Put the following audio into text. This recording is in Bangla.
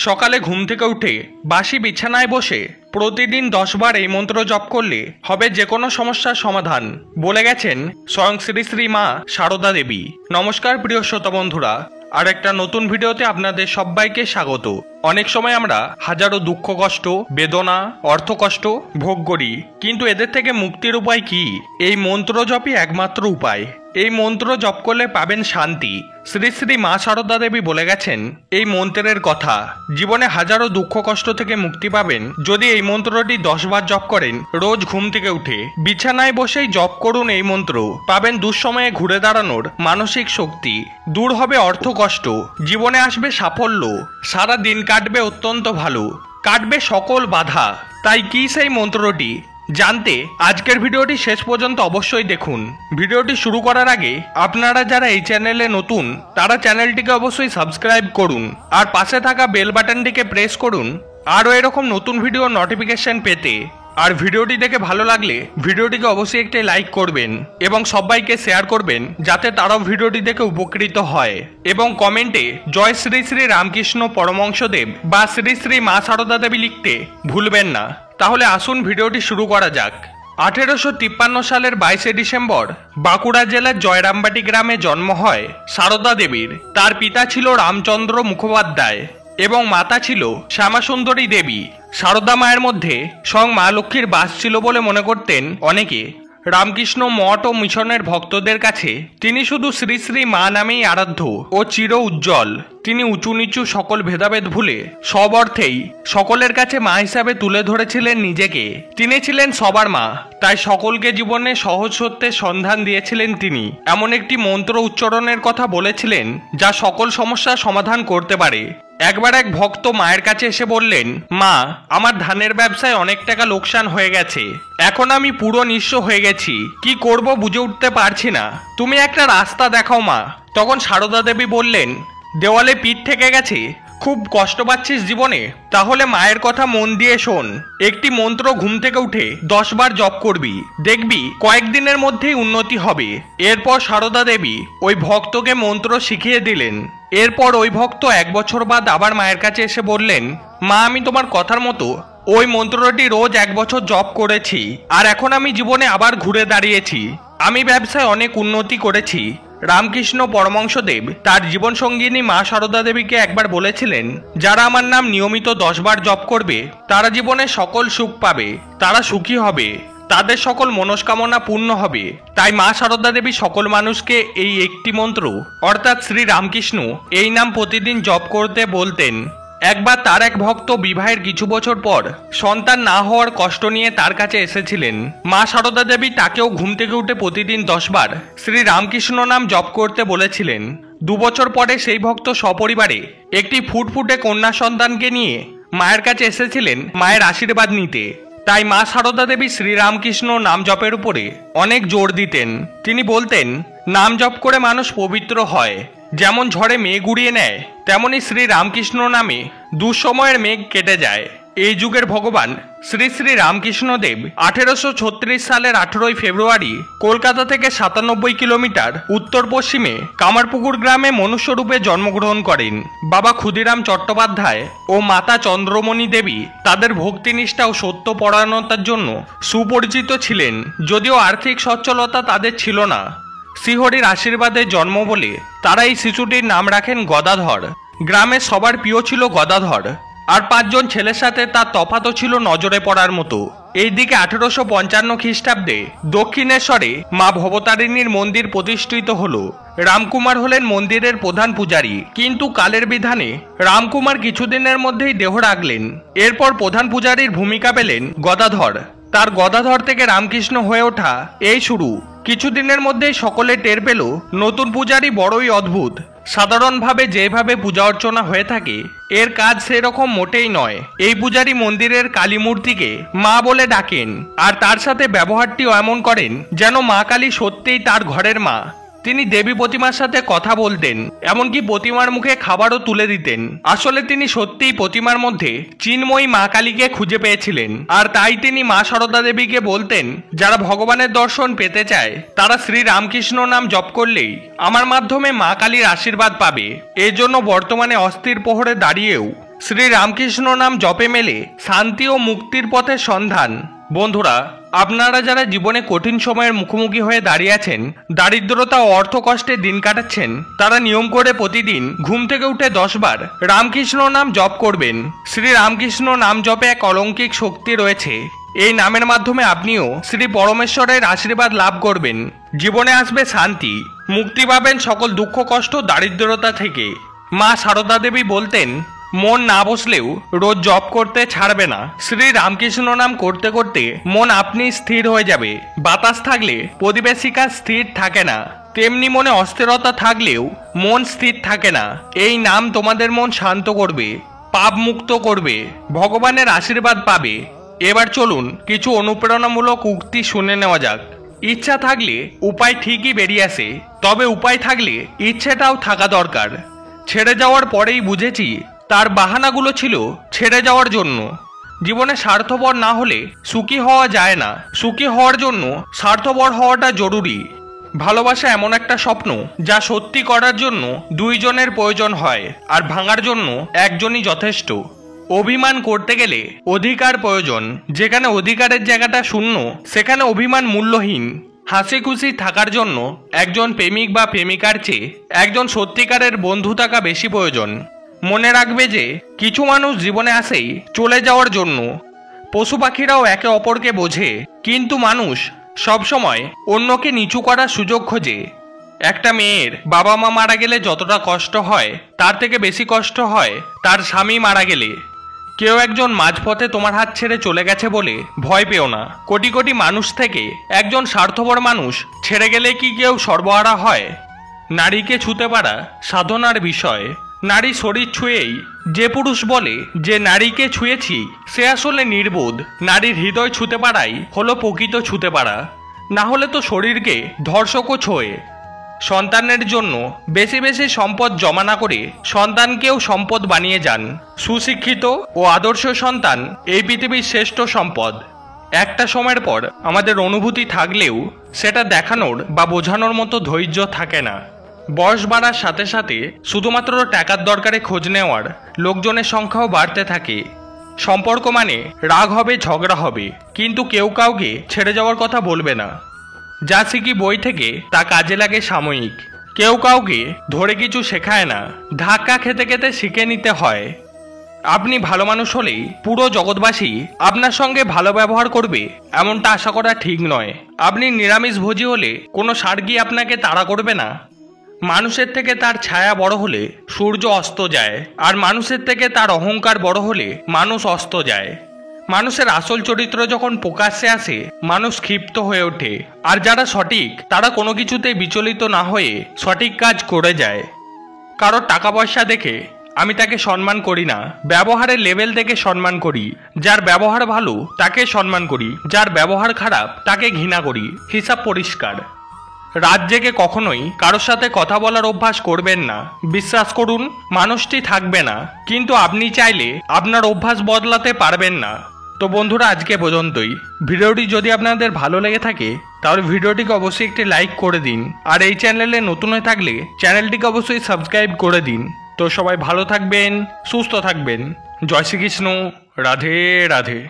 সকালে ঘুম থেকে উঠে বাসি বিছানায় বসে প্রতিদিন 10 বার এই মন্ত্র জপ করলে হবে যে কোনো সমস্যার সমাধান বলে গেছেন স্বয়ং শ্রী শ্রী মা সারদা দেবী। নমস্কার প্রিয় শ্রোতা বন্ধুরা, আর একটা নতুন ভিডিওতে আপনাদের সবাইকে স্বাগত। অনেক সময় আমরা হাজারো দুঃখ কষ্ট, বেদনা, অর্থ কষ্ট ভোগ করি, কিন্তু এদের থেকে মুক্তির উপায় কি? এই মন্ত্র জপই একমাত্র উপায়। এই মন্ত্র জপ করলে পাবেন শান্তি। শ্রী শ্রী মা সারদা দেবী বলে গেছেন এই মন্ত্রের কথা। জীবনে হাজারো দুঃখ কষ্ট থেকে মুক্তি পাবেন যদি এই মন্ত্রটি 10 বার জপ করেন। রোজ ঘুম থেকে উঠে বিছানায় বসেই জপ করুন এই মন্ত্র। পাবেন দুঃসময়ে ঘুরে দাঁড়ানোর মানসিক শক্তি, দূর হবে অর্থ কষ্ট, জীবনে আসবে সাফল্য, সারা দিন কাটবে অত্যন্ত ভালো, কাটবে সকল বাধা। তাই কি সেই মন্ত্রটি জানতে আজকের ভিডিওটি শেষ পর্যন্ত অবশ্যই দেখুন। ভিডিওটি শুরু করার আগে আপনারা যারা এই চ্যানেলে নতুন তারা চ্যানেলটিকে অবশ্যই সাবস্ক্রাইব করুন আর পাশে থাকা বেল বাটনটিকে প্রেস করুন আরও এরকম নতুন ভিডিও নোটিফিকেশন পেতে। আর ভিডিওটি দেখে ভালো লাগলে ভিডিওটিকে অবশ্যই একটি লাইক করবেন এবং সবাইকে শেয়ার করবেন যাতে তারাও ভিডিওটি দেখে উপকৃত হয়। এবং কমেন্টে জয় শ্রী শ্রী রামকৃষ্ণ পরমহংসদেব বা শ্রী শ্রী মা সারদা দেবী লিখতে ভুলবেন না। তাহলে আসুন ভিডিওটি শুরু করা যাক। 1853 সালের 22 ডিসেম্বর বাঁকুড়া জেলার জয়রামবাটি গ্রামে জন্ম হয় সারদা দেবীর। তার পিতা ছিল রামচন্দ্র মুখোপাধ্যায় এবং মাতা ছিল শ্যামাসুন্দরী দেবী। সারদা মায়ের মধ্যে স্বয়ং মা লক্ষ্মীর বাস ছিল বলে মনে করতেন অনেকে। রামকৃষ্ণ মঠ ও মিশনের ভক্তদের কাছে তিনি শুধু শ্রী শ্রী মা নামেই আরাধ্য ও চির উজ্জ্বল। তিনি উঁচু নিচু সকল ভেদাভেদ ভুলে সব অর্থেই সকলের কাছে মা হিসাবে তুলে ধরেছিলেন নিজেকে। তিনি ছিলেন সবার মা, তাই সকলকে জীবনে সহজ সত্যের সন্ধান দিয়েছিলেন তিনি। এমন একটি মন্ত্র উচ্চারণের কথা বলেছিলেন যা সকল সমস্যার সমাধান করতে পারে। একবার এক ভক্ত মায়ের কাছে এসে বললেন, মা, আমার ধানের ব্যবসায় অনেক টাকা লোকসান হয়ে গেছে, এখন আমি পুরো নিঃস্ব হয়ে গেছি, কি করব বুঝে উঠতে পারছি না, তুমি একটা রাস্তা দেখাও মা। তখন সারদা দেবী বললেন, দেওয়ালে পিঠ থেকে গেছে, খুব কষ্ট পাচ্ছিস জীবনে? তাহলে মায়ের কথা মন দিয়ে শোন। একটি মন্ত্র ঘুম থেকে উঠে 10 বার জপ করবি, দেখবি কয়েকদিনের মধ্যেই উন্নতি হবে। এরপর সারদা দেবী ওই ভক্তকে মন্ত্র শিখিয়ে দিলেন। এরপর ওই ভক্ত 1 বছর বাদ আবার মায়ের কাছে এসে বললেন, মা, আমি তোমার কথার মতো ওই মন্ত্রটি রোজ 1 বছর জপ করেছি আর এখন আমি জীবনে আবার ঘুরে দাঁড়িয়েছি, আমি ব্যবসায় অনেক উন্নতি করেছি। রামকৃষ্ণ পরমহংসদেব তার জীবন সঙ্গিনী মা সারদা দেবীকে একবার বলেছিলেন, যারা আমার নাম নিয়মিত 10 বার জপ করবে তারা জীবনে সকল সুখ পাবে, তারা সুখী হবে, তাদের সকল মনস্কামনা পূর্ণ হবে। তাই মা সারদা দেবী সকল মানুষকে এই একটি মন্ত্র অর্থাৎ শ্রী রামকৃষ্ণ এই নাম প্রতিদিন জপ করতে বলতেন। একবার তার এক ভক্ত বিবাহের কিছু বছর পর সন্তান না হওয়ার কষ্ট নিয়ে তার কাছে এসেছিলেন। মা সারদা দেবী তাকেও ঘুম থেকে উঠে প্রতিদিন 10 বার শ্রী রামকৃষ্ণ নাম জপ করতে বলেছিলেন। 2 বছর পরে সেই ভক্ত সপরিবারে একটি ফুটফুটে কন্যা সন্তানকে নিয়ে মায়ের কাছে এসেছিলেন মায়ের আশীর্বাদ নিতে। তাই মা সারদা দেবী শ্রীরামকৃষ্ণ নাম জপের উপরে অনেক জোর দিতেন। তিনি বলতেন, নাম জপ করে মানুষ পবিত্র হয়, যেমন ঝড়ে মেঘ উড়িয়ে নেয় তেমনি শ্রী রামকৃষ্ণ নামে দুঃসময়ের মেঘ কেটে যায়। এই যুগের ভগবান শ্রী শ্রী রামকৃষ্ণ দেব 1836 সালের 18 ফেব্রুয়ারি কলকাতা থেকে 97 কিলোমিটার উত্তর পশ্চিমে কামারপুকুর গ্রামে মনুষ্যরূপে জন্মগ্রহণ করেন। বাবা ক্ষুদিরাম চট্টোপাধ্যায় ও মাতা চন্দ্রমণি দেবী তাদের ভক্তিনিষ্ঠা ও সত্যপরায়ণতার জন্য সুপরিচিত ছিলেন, যদিও আর্থিক সচ্ছলতা তাদের ছিল না। শ্রীহরির আশীর্বাদে জন্ম বলে তারা এই শিশুটির নাম রাখেন গদাধর। গ্রামের সবার প্রিয় ছিল গদাধর, আর 5 জন ছেলের সাথে তার তফাতও ছিল নজরে পড়ার মতো। এইদিকে 1855 খ্রিস্টাব্দে দক্ষিণেশ্বরে মা ভবতারিণীর মন্দির প্রতিষ্ঠিত হলো। রামকুমার হলেন মন্দিরের প্রধান পূজারী, কিন্তু কালের বিধানে রামকুমার কিছুদিনের মধ্যেই দেহ রাখলেন। এরপর প্রধান পূজারীর ভূমিকা পেলেন গদাধর। তার গদাধর থেকে রামকৃষ্ণ হয়ে ওঠা এই শুরু। কিছুদিনের মধ্যেই সকলে টের পেল নতুন পূজারী বড়ই অদ্ভুত। সাধারণভাবে যেভাবে পূজা অর্চনা হয়ে থাকে এর কাজ সেরকম মোটেই নয়। এই পূজারী মন্দিরের কালী মূর্তিকে মা বলে ডাকেন আর তার সাথে ব্যবহারটিও এমন করেন যেন মা কালী সত্যিই তার ঘরের মা। তিনি দেবী প্রতিমার সাথে কথা বলতেন, এমনকি প্রতিমার মুখে খাবারও তুলে দিতেন। আসলে তিনি সত্যিই প্রতিমার মধ্যে চিন্ময়ী মা কালীকে খুঁজে পেয়েছিলেন, আর তাই তিনি মা সারদা দেবীকে বলতেন, যারা ভগবানের দর্শন পেতে চায় তারা শ্রী রামকৃষ্ণ নাম জপ করলেই আমার মাধ্যমে মা কালীর আশীর্বাদ পাবে। এজন্য বর্তমানে অস্থির প্রহরে দাঁড়িয়েও শ্রী রামকৃষ্ণ নাম জপে মেলে শান্তি ও মুক্তির পথের সন্ধান। বন্ধুরা, আপনারা যারা জীবনে কঠিন সময়ের মুখোমুখি হয়ে দাঁড়িয়ে আছেন, দারিদ্রতা ও অর্থকষ্টে দিন কাটাচ্ছেন, তারা নিয়ম করে প্রতিদিন ঘুম থেকে উঠে 10 বার রামকৃষ্ণ নাম জপ করবেন। শ্রী রামকৃষ্ণ নাম জপে এক অলৌকিক শক্তি রয়েছে। এই নামের মাধ্যমে আপনিও শ্রী পরমেশ্বরের আশীর্বাদ লাভ করবেন। জীবনে আসবে শান্তি, মুক্তি পাবেন সকল দুঃখ কষ্ট দারিদ্রতা থেকে। মা সারদা দেবী বলতেন, মন না বসলেও রোজ জপ করতে ছাড়বে না। শ্রী রামকৃষ্ণ নাম করতে করতে মন আপনি স্থির হয়ে যাবে। বাতাস থাকলে পরিবেশিকা স্থির থাকে না, তেমনি মনে অস্থিরতা থাকলেও মন স্থির থাকে না। এই নাম তোমাদের মন শান্ত করবে, পাপ মুক্ত করবে, ভগবানের আশীর্বাদ পাবে। এবার চলুন কিছু অনুপ্রেরণামূলক উক্তি শুনে নেওয়া যাক। ইচ্ছা থাকলে উপায় ঠিকই বেরিয়ে আসে, তবে উপায় থাকলে ইচ্ছেটাও থাকা দরকার। ছেড়ে যাওয়ার পরেই বুঝেছি তার বাহানাগুলো ছিল ছেড়ে যাওয়ার জন্য। জীবনে স্বার্থপর না হলে সুখী হওয়া যায় না। সুখী হওয়ার জন্য স্বার্থপর হওয়াটা জরুরি। ভালোবাসা এমন একটা স্বপ্ন যা সত্যি করার জন্য 2 জনের প্রয়োজন হয়, আর ভাঙার জন্য একজনই যথেষ্ট। অভিমান করতে গেলে অধিকার প্রয়োজন। যেখানে অধিকারের জায়গাটা শূন্য, সেখানে অভিমান মূল্যহীন। হাসি খুশি থাকার জন্য একজন প্রেমিক বা প্রেমিকার চেয়ে একজন সত্যিকারের বন্ধু থাকা বেশি প্রয়োজন। মনে রাখবে যে কিছু মানুষ জীবনে আসেই চলে যাওয়ার জন্য। পশু পাখিরাও একে অপরকে বোঝে, কিন্তু মানুষ সবসময় অন্যকে নিচু করার সুযোগ খোঁজে। একটা মেয়ের বাবা মা মারা গেলে যতটা কষ্ট হয়, তার থেকে বেশি কষ্ট হয় তার স্বামী মারা গেলে। কেউ একজন মাঝপথে তোমার হাত ছেড়ে চলে গেছে বলে ভয় পেও না। কোটি কোটি মানুষ থেকে একজন স্বার্থপর মানুষ ছেড়ে গেলে কি কেউ সর্বহারা হয়? নারীকে ছুতে পারা সাধনার বিষয়। নারী শরীর ছুঁয়েই যে পুরুষ বলে যে নারীকে ছুঁয়েছি, সে আসলে নির্বোধ। নারীর হৃদয় ছুতে পারাই হলো প্রকৃত ছুতে পারা, না হলে তো শরীরকে ধর্ষকও ছোঁয়ে। সন্তানের জন্য বেশি বেশি সম্পদ জমা না করে সন্তানকেও সম্পদ বানিয়ে যান। সুশিক্ষিত ও আদর্শ সন্তান এই পৃথিবীর শ্রেষ্ঠ সম্পদ। একটা সময়ের পর আমাদের অনুভূতি থাকলেও সেটা দেখানোর বা বোঝানোর মতো ধৈর্য থাকে না। বয়স বাড়ার সাথে সাথে শুধুমাত্র টাকার দরকারে খোঁজ নেওয়ার লোকজনের সংখ্যাও বাড়তে থাকে। সম্পর্ক মানে রাগ হবে, ঝগড়া হবে, কিন্তু কেউ কাউকে ছেড়ে যাওয়ার কথা বলবে না। যা শিখি বই থেকে তা কাজে লাগে সাময়িক। কেউ কাউকে ধরে কিছু শেখায় না, ধাক্কা খেতে খেতে শিখে নিতে হয়। আপনি ভালো মানুষ হলেই পুরো জগৎবাসী আপনার সঙ্গে ভালো ব্যবহার করবে এমনটা আশা করা ঠিক নয়। আপনি নিরামিষভোজী হলে কোনো সার্গী আপনাকে তাড়া করবে না। মানুষের থেকে তার ছায়া বড় হলে সূর্য অস্ত যায়, আর মানুষের থেকে তার অহংকার বড় হলে মানুষ অস্ত যায়। মানুষের আসল চরিত্র যখন প্রকাশ্যে আসে, মানুষ ক্ষিপ্ত হয়ে ওঠে। আর যারা সঠিক, তারা কোনো কিছুতে বিচলিত না হয়ে সঠিক কাজ করে যায়। কারো টাকা পয়সা দেখে আমি তাকে সম্মান করি না, ব্যবহারের লেভেল দেখে সম্মান করি। যার ব্যবহার ভালো তাকে সম্মান করি, যার ব্যবহার খারাপ তাকে ঘৃণা করি। হিসাব পরিষ্কার। রাত জেগে কখনোই কারোর সাথে কথা বলার অভ্যাস করবেন না। বিশ্বাস করুন, মানুষটি থাকবে না, কিন্তু আপনি চাইলে আপনার অভ্যাস বদলাতে পারবেন না। তো বন্ধুরা, আজকে পর্যন্তই। ভিডিওটি যদি আপনাদের ভালো লেগে থাকে তাহলে ভিডিওটিকে অবশ্যই একটি লাইক করে দিন, আর এই চ্যানেলে নতুন হয়ে থাকলে চ্যানেলটিকে অবশ্যই সাবস্ক্রাইব করে দিন। তো সবাই ভালো থাকবেন, সুস্থ থাকবেন। জয় শ্রীকৃষ্ণ। রাধে রাধে।